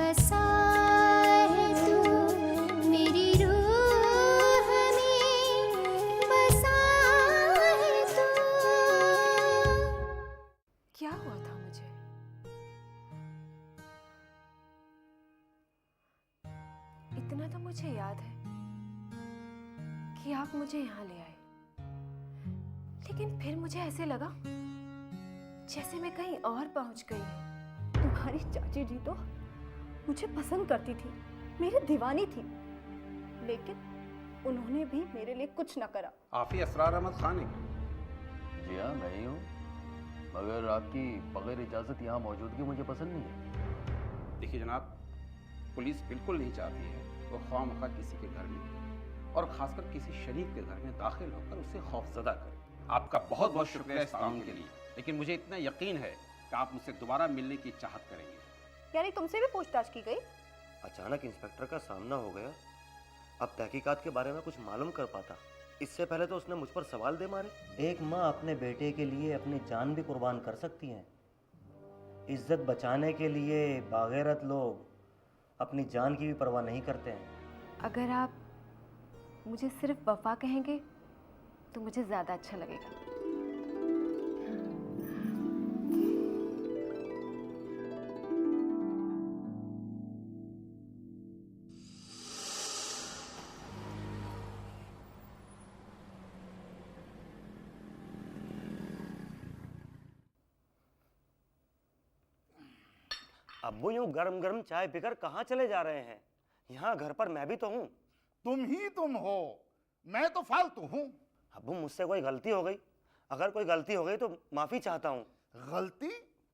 बसा है तू मेरी रूह में, बसा है तू। क्या हुआ था मुझे? इतना तो मुझे याद है कि आप मुझे यहाँ ले आए, लेकिन फिर मुझे ऐसे लगा जैसे मैं कहीं और पहुंच गई हूँ। तुम्हारी चाची जी तो मुझे पसंद करती थी, मेरी दीवानी थी, लेकिन उन्होंने भी मेरे लिए कुछ न करा। आप ही असरार अहमद खान हैं? जी हाँ, मैं ही हूँ, मगर आपकी बगैर इजाज़त यहाँ मौजूदगी मुझे पसंद नहीं है। देखिए जनाब, पुलिस बिल्कुल नहीं चाहती है वो ख्वामख्वाह किसी के घर में और खासकर किसी शरीफ के घर में दाखिल होकर उसे खौफजदा करे। आपका बहुत बहुत शुक्रिया इस ताउन के लिए, लेकिन मुझे इतना यकीन है कि आप मुझसे दोबारा मिलने की चाहत करेंगे। यानी तुमसे भी पूछताछ की गई? अचानक इंस्पेक्टर का सामना हो गया। अब तहकीकात के बारे में कुछ मालूम कर पाता, इससे पहले तो उसने मुझ पर सवाल दे मारे। एक माँ अपने बेटे के लिए अपनी जान भी कुर्बान कर सकती है। इज्जत बचाने के लिए बागैरत लोग अपनी जान की भी परवाह नहीं करते हैं। अगर आप मुझे सिर्फ वफा कहेंगे तो मुझे ज़्यादा अच्छा लगेगा। अब्बू यूं गरम गरम चाय पीकर कहाँ चले जा रहे हैं? यहाँ घर पर मैं भी तो हूँ। तुम ही तुम हो, मैं तो फालतू हूँ। अब्बू मुझसे कोई गलती हो गई, अगर कोई गलती हो गई तो माफी चाहता हूँ। गलती?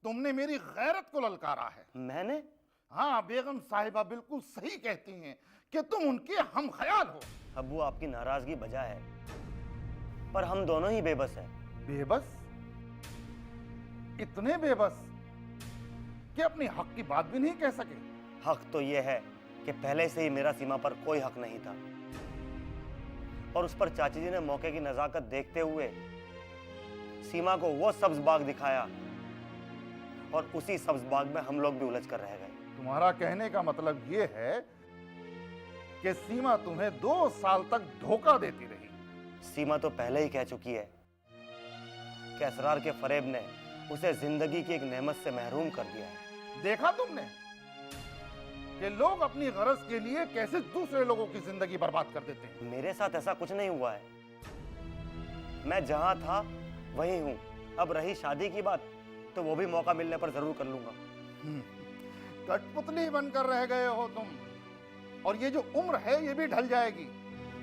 तुमने मेरी गैरत को ललकारा है। मैंने? हाँ, बेगम साहिबा बिल्कुल सही कहती हैं कि तुम उनके हम ख्याल हो। अब्बू आपकी नाराजगी बजा है, पर हम दोनों ही बेबस हैं। बेबस? इतने बेबस कि अपनी हक की बात भी नहीं कह सके। हक तो यह है कि पहले से ही मेरा सीमा पर कोई हक नहीं था, और उस पर चाची जी ने मौके की नजाकत देखते हुए सीमा को वो सब्ज बाग दिखाया, और उसी सब्ज बाग में हम लोग भी उलझ कर रह गए। तुम्हारा कहने का मतलब ये है कि सीमा तुम्हें 2 साल तक धोखा देती रही। सीमा तो पहले ही कह चुकी है कि असरार के फरेब ने उसे जिंदगी की एक नेमत से महरूम कर दिया है। देखा तुमने कि लोग अपनी गरज के लिए कैसे दूसरे लोगों की जिंदगी बर्बाद कर देते हैं। मेरे साथ ऐसा कुछ नहीं हुआ है, मैं जहां था वहीं हूं। अब रही शादी की बात, तो वो भी मौका मिलने पर जरूर कर लूंगा। कठपुतली बनकर रह गए हो तुम, और ये जो उम्र है ये भी ढल जाएगी।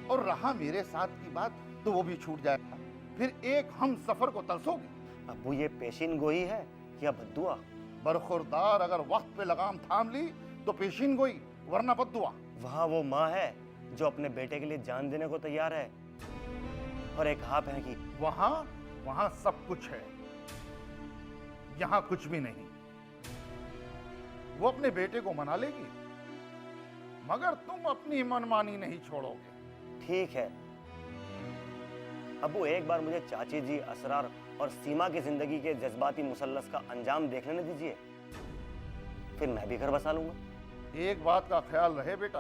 और रहा मेरे साथ की बात, तो वो भी छूट जाएगा। फिर एक हम सफर को तरसोगे। अबू ये पेशीन गोई है या बद्दुआ? बरखुरदार अगर वक्त पे लगाम थाम ली तो पेशीन गोई, वरना बद्दुआ। वहां वो माँ है जो अपने बेटे के लिए जान देने को तैयार है, और एक आप है कि वहां सब कुछ है, यहां कुछ भी नहीं। वो अपने बेटे को मना लेगी, मगर तुम अपनी मनमानी नहीं छोड़ोगे। ठीक है अबू, एक बार मुझे चाची जी, असरार और सीमा की जिंदगी के जज्बाती मुसल्लस का अंजाम देख लेने दीजिए, फिर मैं भी घर बसा लूंगा। एक बात का ख्याल रहे बेटा,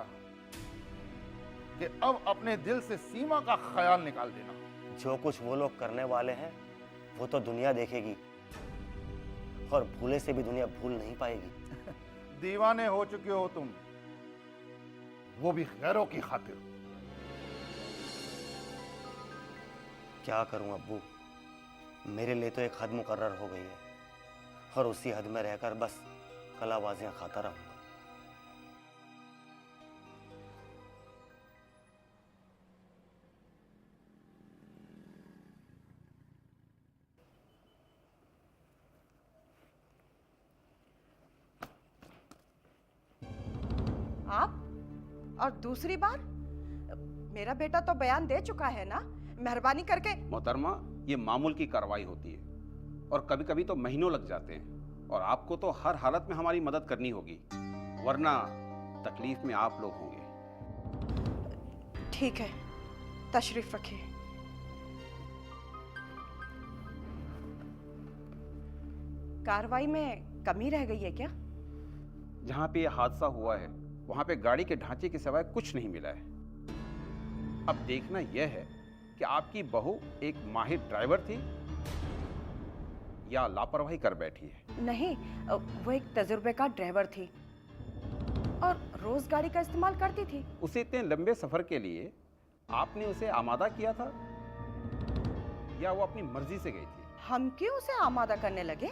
कि अब अपने दिल से सीमा का ख्याल निकाल देना। जो कुछ वो लोग करने वाले हैं वो तो दुनिया देखेगी, और भूले से भी दुनिया भूल नहीं पाएगी। दीवाने हो चुके हो तुम, वो भी गैरों की खातिर। क्या करूं अब्बू, मेरे लिए तो एक हद मुकर्रर हो गई है, और उसी हद में रहकर बस कलाबाजियां खाता रहूंगा। आप? और दूसरी बार? मेरा बेटा तो बयान दे चुका है ना, मेहरबानी करके। मोहतरमा, ये मामूल की कार्रवाई होती है, और कभी कभी तो महीनों लग जाते हैं, और आपको तो हर हालत में हमारी मदद करनी होगी, वरना तकलीफ में आप लोग होंगे। ठीक है, तशरीफ रखिए। कार्रवाई में कमी रह गई है क्या? जहाँ पे ये हादसा हुआ है वहाँ पे गाड़ी के ढांचे के सिवाय कुछ नहीं मिला है। अब देखना यह है कि आपकी बहू एक माहिर ड्राइवर थी या लापरवाही कर बैठी है। नहीं, वो एक तजुर्बेकार ड्राइवर थी और रोज गाड़ी का इस्तेमाल करती थी। उसे इतने लंबे सफर के लिए आपने उसे आमादा किया था या वो अपनी मर्जी से गई थी? हम क्यों उसे आमादा करने लगे?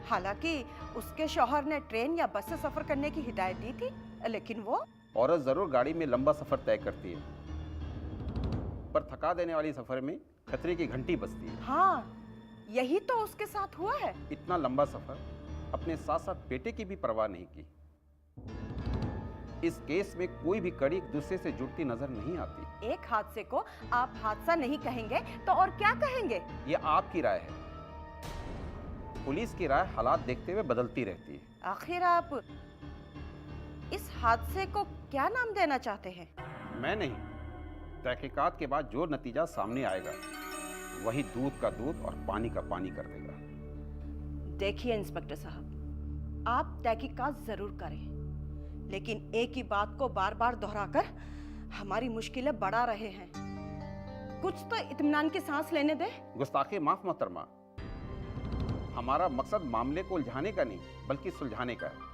हालांकि उसके शौहर ने ट्रेन या बस से सफर करने की हिदायत दी थी, लेकिन वो औरत जरूर गाड़ी में लंबा सफर तय करती है, पर थका देने वाली सफर में खतरे की घंटी बजती है। हाँ, यही तो उसके साथ हुआ है। इतना लंबा सफर अपने साथ साथ बेटे की भी परवाह नहीं की। इस केस में कोई भी कड़ी एक दूसरे से जुड़ती नजर नहीं आती। एक हादसे को आप हादसा नहीं कहेंगे तो और क्या कहेंगे? ये आपकी राय है। पुलिस की राय हालात देखते हुए बदलती रहती है। आखिर आप इस हादसे को क्या नाम देना चाहते हैं? मैं नहीं, तहकीकात के बाद जो नतीजा सामने आएगा वही दूध का दूध और पानी का पानी कर देगा। देखिए इंस्पेक्टर साहब, आप तहकीकात जरूर करें, लेकिन एक ही बात को बार बार दोहराकर हमारी मुश्किलें बढ़ा रहे हैं। कुछ तो इत्मीनान की सांस लेने दे। गुस्ताखे माफ मोहतरमा, हमारा मकसद मामले को उलझाने का नहीं बल्कि सुलझाने का है,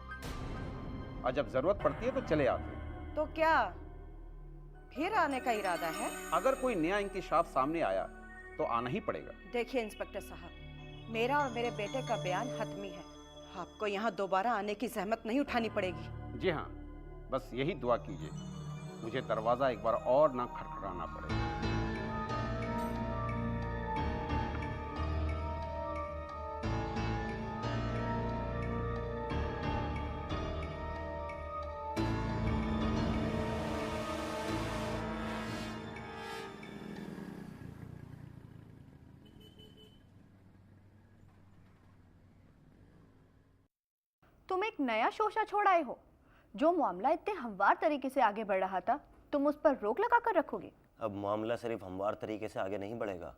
और जब जरूरत पड़ती है तो चले आते हैं। तो क्या फिर आने का इरादा है? अगर कोई नया इंकिशाफ सामने आया तो आना ही पड़ेगा। देखिए इंस्पेक्टर साहब, मेरा और मेरे बेटे का बयान हतमी है। आपको यहाँ दोबारा आने की जहमत नहीं उठानी पड़ेगी। जी हाँ, बस यही दुआ कीजिए मुझे दरवाजा एक बार और ना खटखटाना पड़े। तुम एक नया शोशा छोड़ आए हो। जो मामला इतने हमवार तरीके से आगे बढ़ रहा था, तुम उस पर रोक लगा कर रखोगे? अब मामला सिर्फ हमवार तरीके से आगे नहीं बढ़ेगा,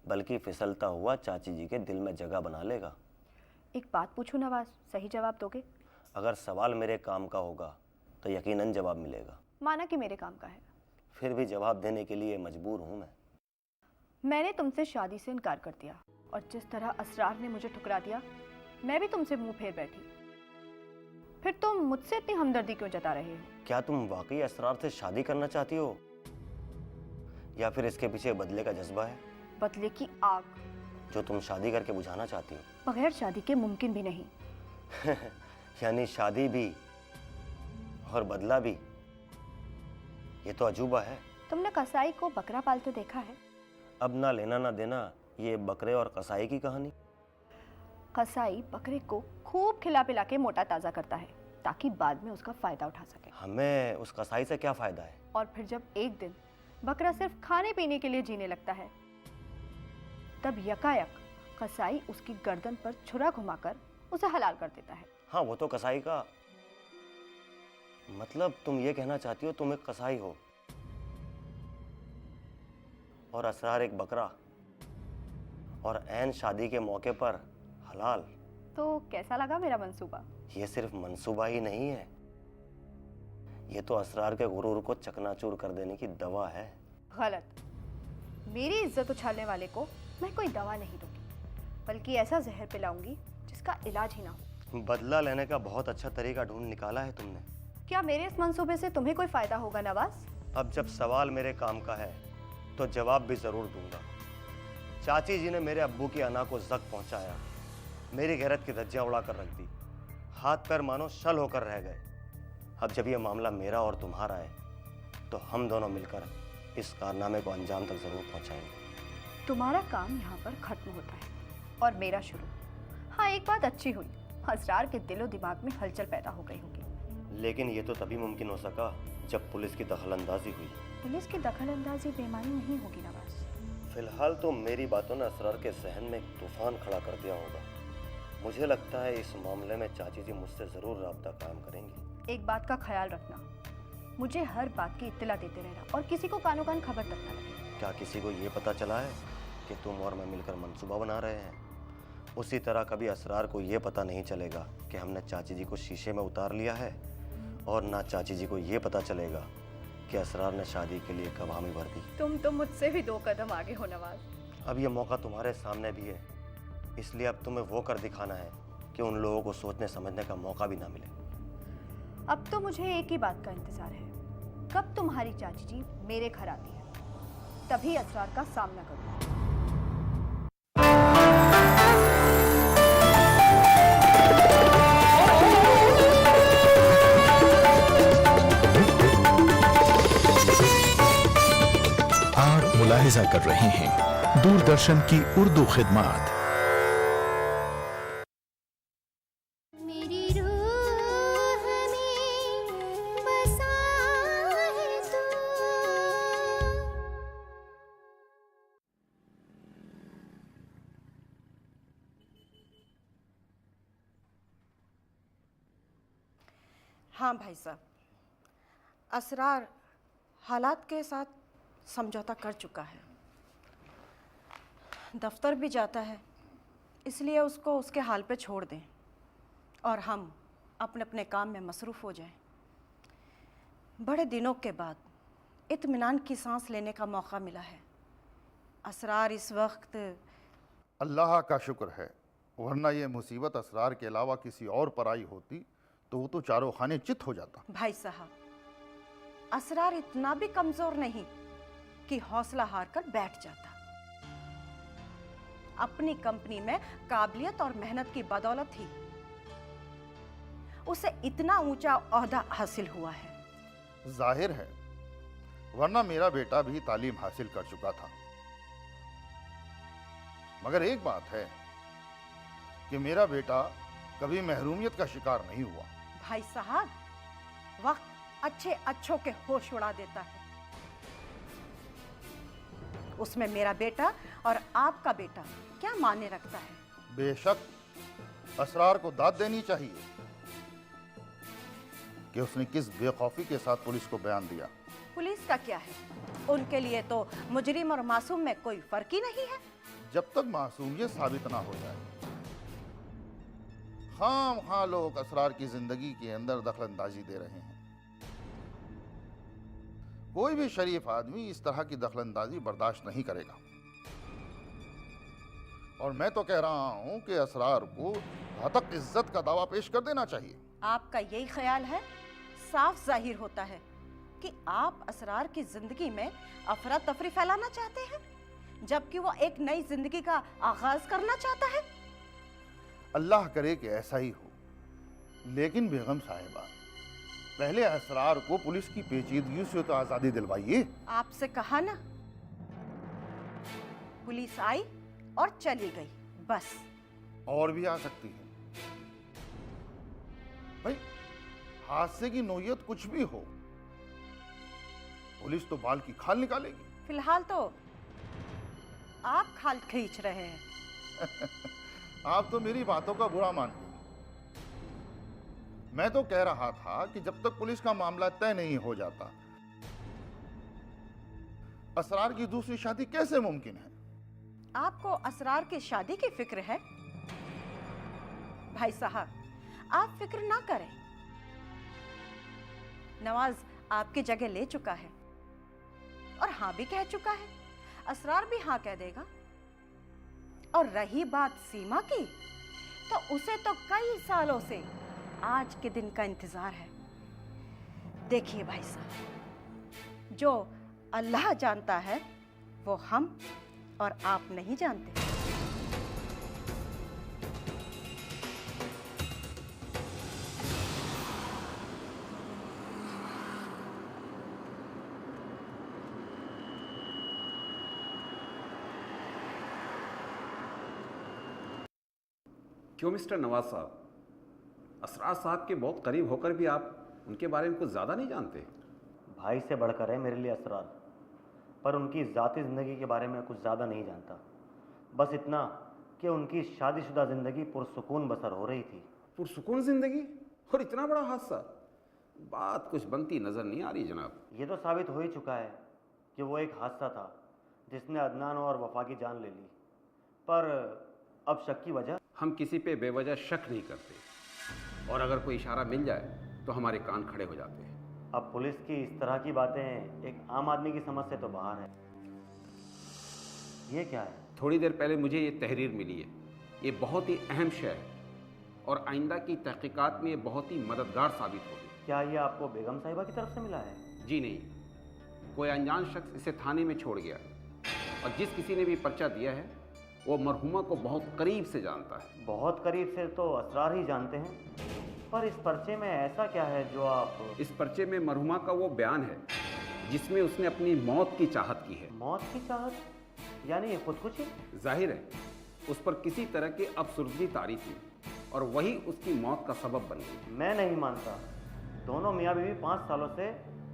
बल्कि फिसलता हुआ चाची जी के दिल में जगह बना लेगा। एक बात पूछूं नवाज, सही जवाब दोगे? अगर सवाल मेरे काम का होगा तो यकीनन जवाब मिलेगा। माना कि मेरे काम का है, फिर भी जवाब देने के लिए मजबूर हूँ मैं। मैंने तुमसे शादी से इनकार कर दिया, और जिस तरह असरार ने मुझे ठुकरा दिया, मैं भी तुमसे मुंह फेर बैठी। फिर तुम मुझसे इतनी हमदर्दी क्यों जता रहे हो? क्या तुम वाकई असरार से शादी करना चाहती हो, या फिर इसके पीछे बदले का जज्बा है? बदले की आग जो तुम शादी करके बुझाना चाहती हो। बगैर शादी के मुमकिन भी नहीं। यानी शादी भी और बदला भी, ये तो अजूबा है। तुमने कसाई को बकरा पालते देखा है? अब ना लेना ना देना, ये बकरे और कसाई की कहानी। कसाई बकरे को खूब खिला पिला के मोटा ताज़ा करता है, ताकि बाद में उसका फायदा उठा सके। हमें उस कसाई से क्या फायदा है? और फिर जब एक दिन बकरा सिर्फ खाने पीने के लिए जीने लगता है, तब यकायक कसाई उसकी गर्दन पर छुरा घुमाकर उसे हलाल कर देता है। हाँ, वो तो कसाई का मतलब तुम ये कहना चाहती हो तुम एक कसाई हो और असरार एक बकरा, और ऐन शादी के मौके पर हलाल। तो कैसा लगा मेरा मंसूबा? ये सिर्फ मंसूबा ही नहीं है, ये तो असरार के गुरूर को चकनाचूर कर देने की दवा है। गलत। मेरी इज्जत उछालने वाले को मैं कोई दवा नहीं दूंगी, बल्कि ऐसा जहर पिलाऊंगी जिसका इलाज ही ना हो। बदला लेने का बहुत अच्छा तरीका ढूंढ निकाला है तुमने। क्या मेरे इस मंसूबे से तुम्हें कोई फायदा होगा नवाज? अब जब सवाल मेरे काम का है तो जवाब भी जरूर दूंगा। चाची जी ने मेरे अब्बू की अना को जख्म पहुंचाया, मेरी गैरत की धज्जियां उड़ाकर रख दी, हाथ पैर मानो शल होकर रह गए। अब जब ये मामला मेरा और तुम्हारा है तो हम दोनों मिलकर इस कारनामे को अंजाम तक जरूर पहुंचाएंगे। तुम्हारा काम यहाँ पर खत्म होता है और मेरा शुरू। हाँ, एक बात अच्छी हुई, असरार के दिलो दिमाग में हलचल पैदा हो गई होगी। लेकिन ये तो तभी मुमकिन हो सका जब पुलिस की दखलंदाजी हुई। पुलिस की दखलंदाजी बेमानी नहीं होगी नवाज। फिलहाल तो मेरी बातों ने असरार के जहन में एक तूफान खड़ा कर दिया होगा। मुझे लगता है इस मामले में चाची जी मुझसे जरूर राब्ता कायम करेंगी। एक बात का ख्याल रखना, मुझे हर बात की इत्तला देते रहना और किसी को कानो कान खबर तक ना लगे। क्या किसी को ये पता चला है कि तुम और मैं मिलकर मंसूबा बना रहे हैं? उसी तरह कभी असरार को ये पता नहीं चलेगा कि हमने चाची जी को शीशे में उतार लिया है, और ना चाची जी को ये पता चलेगा कि असरार ने शादी के लिए कब हामी भर दी। तुम तो मुझसे भी 2 कदम आगे हो नवाज। अब ये मौका तुम्हारे सामने भी है, इसलिए अब तुम्हें वो कर दिखाना है कि उन लोगों को सोचने समझने का मौका भी ना मिले। अब तो मुझे एक ही बात का इंतजार है, कब तुम्हारी चाची जी मेरे घर आती है, तभी असरार का सामना करूंगी। आप मुलाहिजा कर रहे हैं दूरदर्शन की उर्दू खिदमत। मेरी रूह में बसा है तू। हाँ भाई साहब, असरार हालात के साथ समझौता कर चुका है, दफ्तर भी जाता है, इसलिए उसको उसके हाल पे छोड़ दें और हम अपने अपने काम में मसरूफ़ हो जाएं। बड़े दिनों के बाद इत्मीनान की सांस लेने का मौका मिला है। असरार इस वक्त अल्लाह का शुक्र है, वरना ये मुसीबत असरार के अलावा किसी और पर आई होती तो वो तो चारों खाने चित हो जाता। भाई साहब, असरार इतना भी कमज़ोर नहीं कि हौसला हार कर बैठ जाता। अपनी कंपनी में काबिलियत और मेहनत की बदौलत ही उसे इतना ऊंचा ओहदा हासिल हुआ है। जाहिर है, वरना मेरा बेटा भी तालीम हासिल कर चुका था। मगर एक बात है कि मेरा बेटा कभी महरूमियत का शिकार नहीं हुआ। भाई साहब, वक्त अच्छे अच्छों के होश उड़ा देता है। उसमें मेरा बेटा और आपका बेटा क्या मायने रखता है? बेशक असरार को दाद देनी चाहिए कि उसने किस बेखौफी के साथ पुलिस को बयान दिया। पुलिस का क्या है, उनके लिए तो मुजरिम और मासूम में कोई फर्क ही नहीं है। जब तक मासूमियत साबित ना हो जाए, खाम लोग असरार की जिंदगी के अंदर दखलंदाजी दे रहे हैं। कोई भी शरीफ आदमी इस तरह की दखलंदाजी बर्दाश्त नहीं करेगा। और मैं तो कह रहा हूं कि असरार को हतक इज्जत का दावा पेश कर देना चाहिए। आपका यही ख्याल है? साफ जाहिर होता है कि आप असरार की जिंदगी में अफरा तफरी फैलाना चाहते हैं, जबकि वो एक नई जिंदगी का आगाज करना चाहता है। अल्लाह करे कि ऐसा ही हो, लेकिन बेगम साहिबा, पहले असरार को पुलिस की पेचीदगी से तो आजादी दिलवाइए। आपसे कहा ना, पुलिस आई और चली गई, बस। और भी आ सकती है भाई, हादसे की नोयत कुछ भी हो, पुलिस तो बाल की खाल निकालेगी। फिलहाल तो आप खाल खींच रहे हैं। आप तो मेरी बातों का बुरा मानते हैं। मैं तो कह रहा था कि जब तक पुलिस का मामला तय नहीं हो जाता, असरार की दूसरी शादी कैसे मुमकिन है? आपको असरार की शादी की फिक्र है? भाई साहब, आप फिक्र ना करें। नवाज आपकी जगह ले चुका है और हाँ भी कह चुका है, असरार भी हाँ कह देगा। और रही बात सीमा की, तो उसे तो कई सालों से आज के दिन का इंतजार है। देखिए भाई साहब, जो अल्लाह जानता है वो हम और आप नहीं जानते। क्यों मिस्टर नवाज साहब, असरार साहब के बहुत करीब होकर भी आप उनके बारे में कुछ ज़्यादा नहीं जानते? भाई से बढ़कर है मेरे लिए असरार, पर उनकी ज़ाती ज़िंदगी के बारे में कुछ ज़्यादा नहीं जानता। बस इतना कि उनकी शादीशुदा ज़िंदगी पुरसुकून बसर हो रही थी। पुरसुकून ज़िंदगी और इतना बड़ा हादसा? बात कुछ बनती नज़र नहीं आ रही जनाब। ये तो साबित हो ही चुका है कि वो एक हादसा था जिसने अदनान और वफा की जान ले ली, पर अब शक की वजह। हम किसी पे बेवजह शक नहीं करते, और अगर कोई इशारा मिल जाए तो हमारे कान खड़े हो जाते हैं। अब पुलिस की इस तरह की बातें एक आम आदमी की समझ से तो बाहर है। ये क्या है? थोड़ी देर पहले मुझे ये तहरीर मिली है। ये बहुत ही अहम शय है और आइंदा की तहकीकात में ये बहुत ही मददगार साबित होगी। क्या ये आपको बेगम साहिबा की तरफ से मिला है? जी नहीं, कोई अनजान शख्स इसे थाने में छोड़ गया, और जिस किसी ने भी पर्चा दिया है वो मरहुमा को बहुत करीब से जानता है। बहुत करीब से तो असरार ही जानते हैं, पर इस पर्चे में ऐसा क्या है जो आप... इस पर्चे में मरहुमा का वो बयान है जिसमें उसने अपनी मौत की चाहत की है। मौत की चाहत? यानी ये खुदकुशी? जाहिर है उस पर किसी तरह की अफसुर्दगी तारी थी और वही उसकी मौत का सबब बन गई। मैं नहीं मानता। दोनों मियाँ बीवी 5 सालों से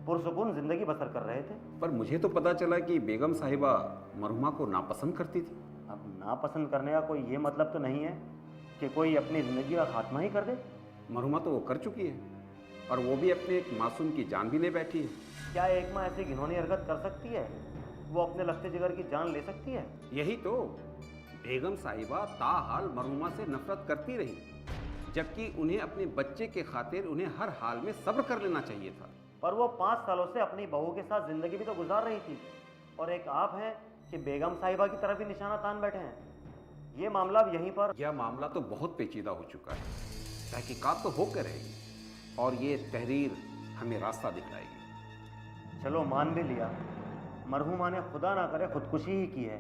पुरसुकून जिंदगी बसर कर रहे थे। पर मुझे तो पता चला कि बेगम साहिबा मरहुमा को नापसंद करती थी। अब नापसंद करने का कोई ये मतलब तो नहीं है कि कोई अपनी ज़िंदगी का खात्मा ही कर दे। मरहुमा तो वो कर चुकी है, और वो भी अपने एक मासूम की जान भी ले बैठी है। क्या एक माँ ऐसी घिनौनी हरकत कर सकती है? वो अपने लगते जिगर की जान ले सकती है? यही तो, बेगम साहिबा ताहाल मरहुमा से नफरत करती रही, जबकि उन्हें अपने बच्चे के खातिर उन्हें हर हाल में सब्र कर लेना चाहिए था। पर वो 5 सालों से अपनी बहू के साथ जिंदगी भी तो गुजार रही थी, और एक आप हैं कि बेगम साहिबा की तरफ ही निशाना तान बैठे हैं। ये मामला अब यहीं पर... यह मामला तो बहुत पेचीदा हो चुका है। तहकीकात तो होकर रहेगी और ये तहरीर हमें रास्ता दिखलाएगी। चलो मान भी लिया, मरहुमा ने खुदा ना करे खुदकुशी ही की है,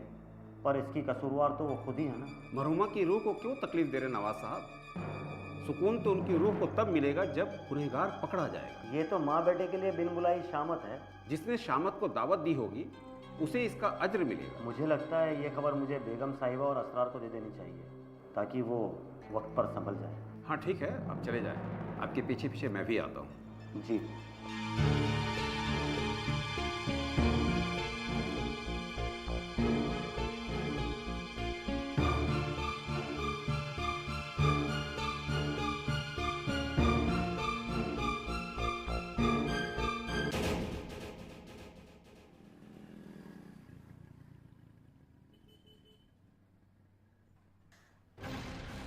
पर इसकी कसूरवार तो वो खुद ही है ना। मरहुमा की रूह को क्यों तकलीफ दे रहे नवाज साहब? सुकून तो उनकी रूह को तब मिलेगा जब गुनहगार पकड़ा जाएगा। ये तो माँ बेटे के लिए बिन बुलाई शामत है। जिसने शामत को दावत दी होगी उसे इसका अज्र मिलेगा। मुझे लगता है ये खबर मुझे बेगम साहिबा और असरार को दे देनी चाहिए, ताकि वो वक्त पर संभल जाए। हाँ ठीक है, आप चले जाएं। आपके पीछे पीछे मैं भी आता हूँ। जी।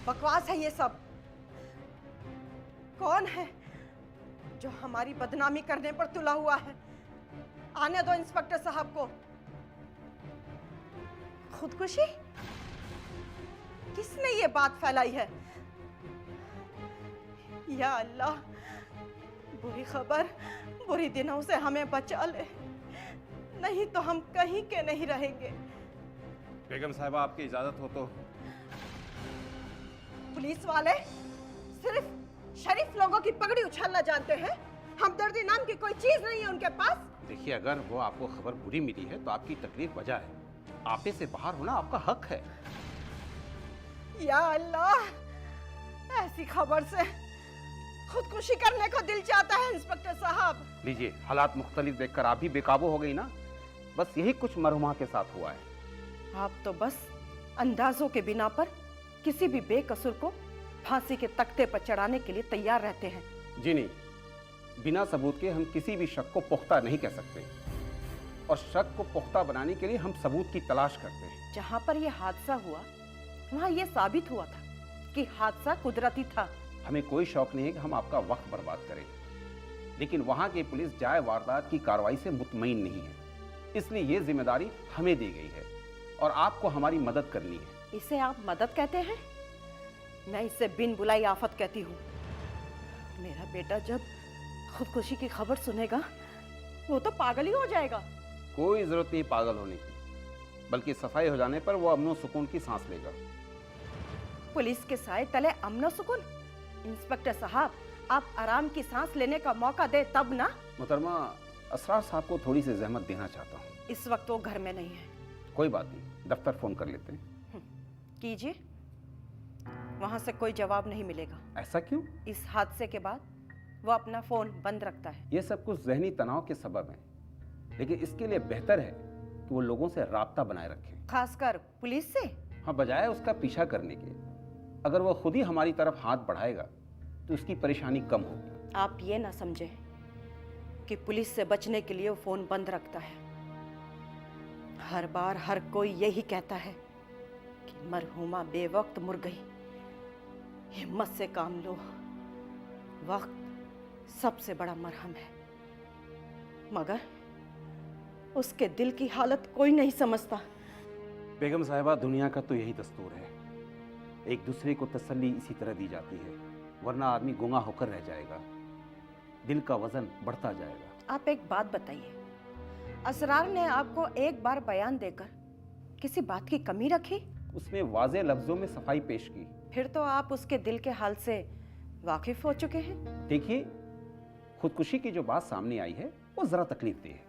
बकवास है ये सब। कौन है जो हमारी बदनामी करने पर तुला हुआ है? आने दो इंस्पेक्टर साहब को। खुदकुशी? किसने ये बात फैलाई है? या अल्लाह, बुरी खबर बुरी दिनों से हमें बचा ले, नहीं तो हम कहीं के नहीं रहेंगे। बेगम साहिबा, आपकी इजाजत हो तो। पुलिस वाले सिर्फ शरीफ लोगों की पगड़ी उछालना जानते हैं। हमदर्दी नाम की कोई चीज नहीं है उनके पास। देखिए, अगर वो आपको खबर बुरी मिली है तो आपकी तकलीफ वजह है। आपे से बाहर होना आपका हक है। या अल्लाह, ऐसी खबर से खुदकुशी करने को दिल चाहता है इंस्पेक्टर साहब। लीजिए, हालात मुख्तलिफ देखकर आप भी बेकाबू हो गई ना। बस यही कुछ मरहुमा के साथ हुआ है। आप तो बस अंदाजों के बिना पर किसी भी बेकसूर को फांसी के तख्ते पर चढ़ाने के लिए तैयार रहते हैं। जी नहीं, बिना सबूत के हम किसी भी शक को पुख्ता नहीं कह सकते, और शक को पुख्ता बनाने के लिए हम सबूत की तलाश करते हैं। जहां पर यह हादसा हुआ वहां यह साबित हुआ था कि हादसा कुदरती था। हमें कोई शौक नहीं है कि हम आपका वक्त बर्बाद करें, लेकिन वहां की पुलिस जाए वारदात की कार्रवाई से मुतमईन नहीं है, इसलिए ये जिम्मेदारी हमें दी गई है और आपको हमारी मदद करनी है। इसे आप मदद कहते हैं? मैं इसे बिन बुलाई आफत कहती हूँ। मेरा बेटा जब खुदकुशी की खबर सुनेगा वो तो पागल ही हो जाएगा। कोई जरूरत नहीं पागल होने की, बल्कि सफाई हो जाने पर वो अमन और सुकून की सांस लेगा। पुलिस के साए तले अमन और सुकून? इंस्पेक्टर साहब, आप आराम की सांस लेने का मौका दे तब ना। मोहतरमा, असरार साहब को थोड़ी सी जहमत देना चाहता हूँ। इस वक्त वो घर में नहीं है। कोई बात नहीं, दफ्तर फोन कर लेते हैं। कीजिए, वहां से कोई जवाब नहीं मिलेगा। ऐसा क्यों? इस हादसे के बाद वो अपना फोन बंद रखता है। ये सब कुछ जहनी तनाव के सबब है, लेकिन इसके लिए बेहतर है कि वो लोगों से राब्ता बनाए रखे, खासकर पुलिस से। हाँ, बजाय उसका पीछा करने के। अगर वो खुद ही हमारी तरफ हाथ बढ़ाएगा तो उसकी परेशानी कम होगी। आप ये ना समझे कि पुलिस से बचने के लिए वो फोन बंद रखता है। हर बार हर कोई यही कहता है कि मरहुमा बेवक्त मुर गई, हिम्मत से काम लो। वक्त सबसे बड़ा मरहम है, मगर उसके दिल की हालत कोई नहीं समझता। बेगम साहिबा, दुनिया का तो यही दस्तूर है, एक दूसरे को तसल्ली इसी तरह दी जाती है, वरना आदमी गुंगा होकर रह जाएगा, दिल का वजन बढ़ता जाएगा। आप एक बात बताइए, असरार ने आपको एक बार बयान देकर किसी बात की कमी रखी? उसने वाज़े लफ्जों में सफाई पेश की। फिर तो आप उसके दिल के हाल से वाकिफ हो चुके हैं। देखिए, खुदकुशी की जो बात सामने आई है वो जरा तकलीफ दे है।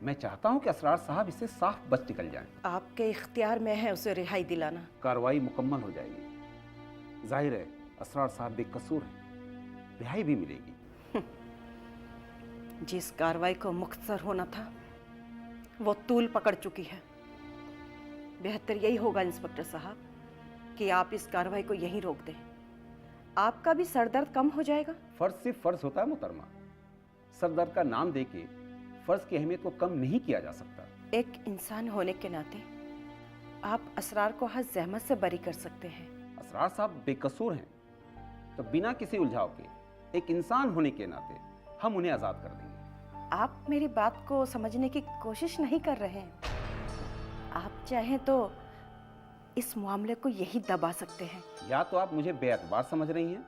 मैं चाहता हूं कि असरार साहब इससे साफ बच निकल जाएं। आपके इख्तियार में है उसे रिहाई दिलाना। कार्रवाई मुकम्मल हो जाएगी। जाहिर है असरार साहब बेकसूर हैं, रिहाई भी मिलेगी। जिस कार्रवाई को मुख्तसर होना था वो तूल पकड़ चुकी है। बेहतर यही होगा इंस्पेक्टर साहब कि आप इस कार्रवाई को यहीं रोक दें। आपका भी सरदर्द कम हो जाएगा। फर्ज सिर्फ फर्ज होता है मोहतरमा, सरदर्द का नाम देके फर्ज की अहमियत को कम नहीं किया जा सकता। एक इंसान होने के नाते आप असरार को हर जहमत से बरी कर सकते हैं। असरार साहब बेकसूर हैं, तो बिना किसी उलझाव के एक इंसान होने के नाते हम उन्हें आज़ाद कर देंगे। आप मेरी बात को समझने की कोशिश नहीं कर रहे हैं। आप चाहें तो इस मामले को यही दबा सकते हैं। या तो आप मुझे बेअतबार समझ रही हैं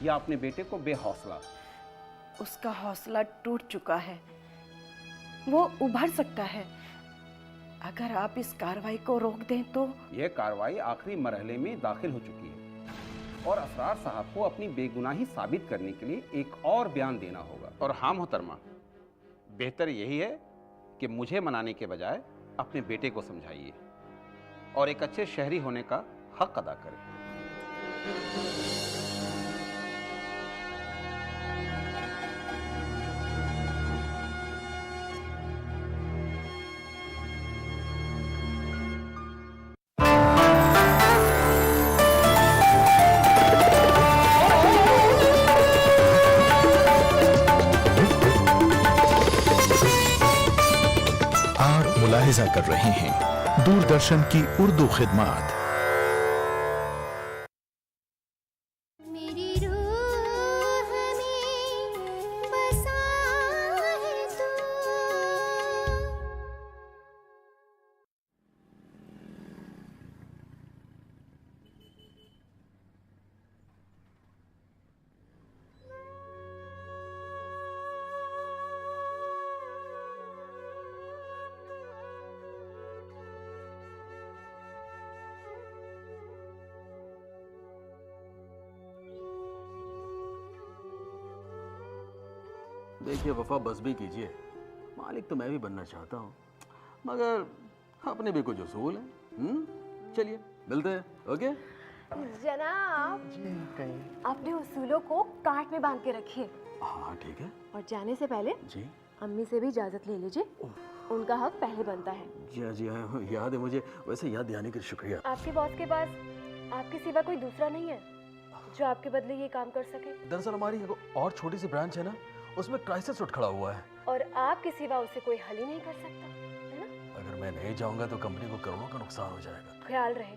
या अपने बेटे को बेहौसला। उसका हौसला टूट चुका है, वो उभर सकता है। अगर आप इस कार्रवाई को रोक दें तो यह कार्रवाई आखिरी मरहले में दाखिल हो चुकी है और असरार साहब को अपनी बेगुनाही साबित करने के लिए एक और बयान देना होगा। और हाँ मोहतरमा, बेहतर यही है कि मुझे मनाने के बजाय अपने बेटे को समझाइए और एक अच्छे शहरी होने का हक अदा करें। मुलाहिजा कर रहे हैं दूरदर्शन की उर्दू खिदमत। मेरी रूह में बसा है तू। देखिए वफा, बस भी कीजिए। मालिक तो मैं भी बनना चाहता हूँ, मगर अपने भी कुछ उसूल हैं। चलिए मिलते हैं। ओके जनाब, अपने उसूलों को काट में बांध के रखिए। हाँ ठीक है। और जाने से पहले जी अम्मी से भी इजाजत ले लीजिए, उनका हक पहले बनता है। जी हाँ, याद है मुझे। वैसे याद दिलाने के लिए शुक्रिया। आपके बॉस के पास आपके सिवा कोई दूसरा नहीं है जो आपके बदले ये काम कर सके? दरअसल हमारी और छोटी सी ब्रांच है ना, उसमें क्राइसिस उठ खड़ा हुआ है और आपके सिवा उसे कोई हल ही नहीं कर सकता, है ना? अगर मैं नहीं जाऊंगा तो कंपनी को करोड़ों का नुकसान हो जाएगा। ख्याल रहे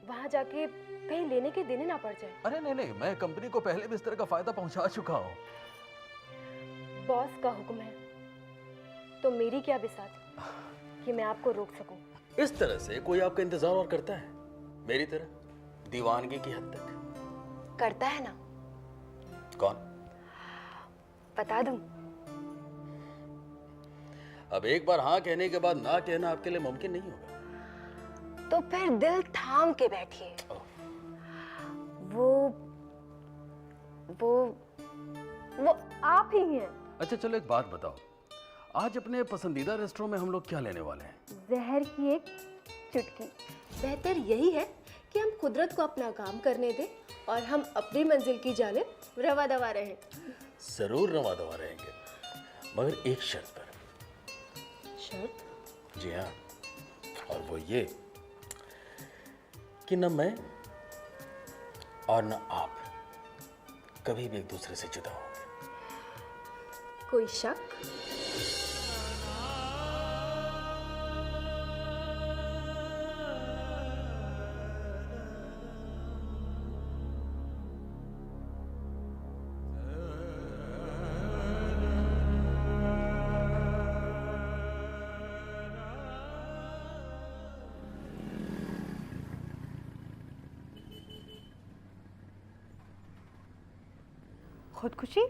वहाँ जाके कहीं लेने के देने ना पड़ जाए। अरे नहीं, मैं कंपनी को पहले भी इस तरह का फायदा पहुंचा चुका हूँ। बॉस का हुक्म है तो मेरी क्या बिसात कि मैं आपको रोक सकूं। इस तरह से कोई आपका इंतजार और करता है? मेरी तरह दीवानगी की हद तक करता है ना? कौन? बता दूं? अब एक बार हाँ कहने के बाद ना कहना आपके लिए मुमकिन नहीं होगा। तो फिर दिल थाम के बैठिए। वो आप ही हैं। अच्छा चलो एक बात बताओ, आज अपने पसंदीदा रेस्टोरेंट में हम लोग क्या लेने वाले हैं? जहर की एक चुटकी। बेहतर यही है कि हम कुदरत को अपना काम करने दें और हम अपनी मंजिल की जानिब रवा दवा रहें। जरूर रवा दवा रहेंगे, मगर एक शर्त पर। शर्त? जी हाँ, और वो ये कि न मैं और न आप कभी भी एक दूसरे से जुदा होंगे। कोई शक? खुदकुशी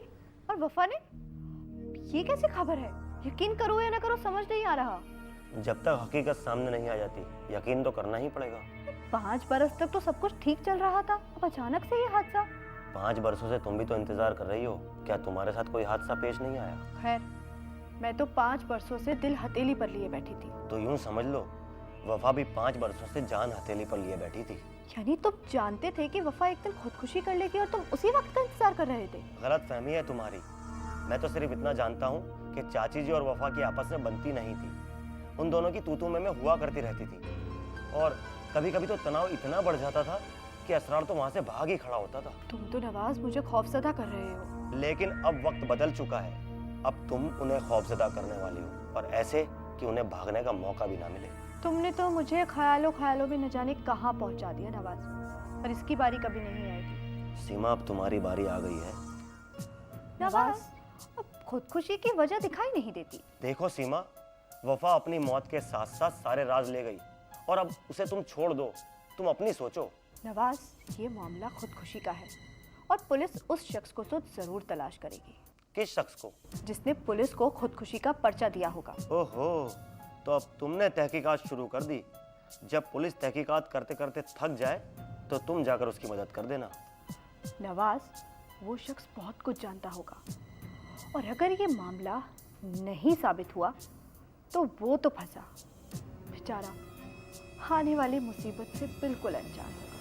और वफा ने? ये कैसी खबर है? यकीन करो या ना करो समझ नहीं आ रहा। जब तक हकीकत सामने नहीं आ जाती यकीन तो करना ही पड़ेगा। 5 बरस तक तो सब कुछ ठीक चल रहा था, अब अचानक से ये हादसा। 5 बरसों से तुम भी तो इंतजार कर रही हो, क्या तुम्हारे साथ कोई हादसा पेश नहीं आया? खैर, मैं तो 5 बरसों से दिल हथेली पर लिए बैठी थी। तो यूं समझ लो वफा भी 5 बरसों से जान हथेली पर लिए बैठी थी। यानी तुम जानते थे कि वफा एक दिन खुदकुशी कर लेगी और तुम उसी वक्त का इंतजार कर रहे थे? गलत फहमी है तुम्हारी। मैं तो सिर्फ इतना जानता हूँ कि चाची जी और वफा की आपस में बनती नहीं थी। उन दोनों की तू में हुआ करती रहती थी और कभी कभी तो तनाव इतना बढ़ जाता था कि असरार तो वहां से भाग ही खड़ा होता था। तुम तो नवाज मुझे खौफजदा कर रहे हो। लेकिन अब वक्त बदल चुका है, अब तुम उन्हें खौफजदा करने वाली हो और ऐसे कि उन्हें भागने का मौका भी ना मिले। तुमने तो मुझे ख्यालों में न जाने कहाँ पहुंचा दिया नवाज, और इसकी बारी कभी नहीं आएगी। सीमा अब तुम्हारी बारी आ गई है। नवाज, अब खुदकुशी की वजह दिखाई नहीं देती। देखो सीमा, वफा अपनी मौत के साथ साथ सारे राज ले गई और अब उसे तुम छोड़ दो, तुम अपनी सोचो। नवाज, ये मामला खुदकुशी का है और पुलिस उस शख्स को तो जरूर तलाश करेगी। किस शख्स को? जिसने पुलिस को खुदकुशी का पर्चा दिया होगा। ओहो, तो अब तुमने तहकीकात शुरू कर दी। जब पुलिस तहकीकात करते करते थक जाए तो तुम जाकर उसकी मदद कर देना। नवाज, वो शख्स बहुत कुछ जानता होगा और अगर ये मामला नहीं साबित हुआ तो वो तो फंसा बेचारा, आने वाली मुसीबत से बिल्कुल अनजान होगा।